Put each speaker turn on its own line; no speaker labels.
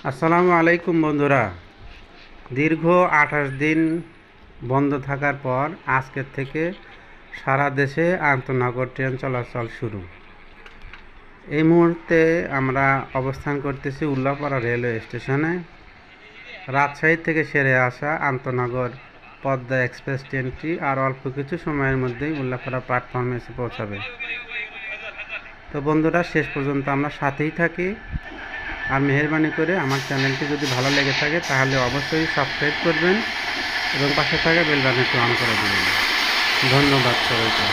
আসসালামু আলাইকুম বন্ধুরা। দীর্ঘ 28 দিন বন্ধ থাকার পর আজকের থেকে সারা দেশে আন্তনগর ট্রেন চলাচল শুরু। এই মুহূর্তে আমরা অবস্থান করতেছি উল্লাপাড়া রেলওয়ে স্টেশনে। রাজশাহী থেকে সেরে আসা আন্তনগর পদ্মা এক্সপ্রেস ট্রেনটি আর অল্প কিছু সময়ের মধ্যেই উল্লাপাড়া প্ল্যাটফর্মে এসে পৌঁছাবে। তো বন্ধুরা, শেষ পর্যন্ত আমরা সাথেই থাকি। আর মেহেরবানি করে আমার চ্যানেলটি যদি ভালো লেগে থাকে তাহলে অবশ্যই সাবস্ক্রাইব করবেন এবং পাশে থাকা বেল বাটনটি অন করে দেবেন। ধন্যবাদ সবাইকে।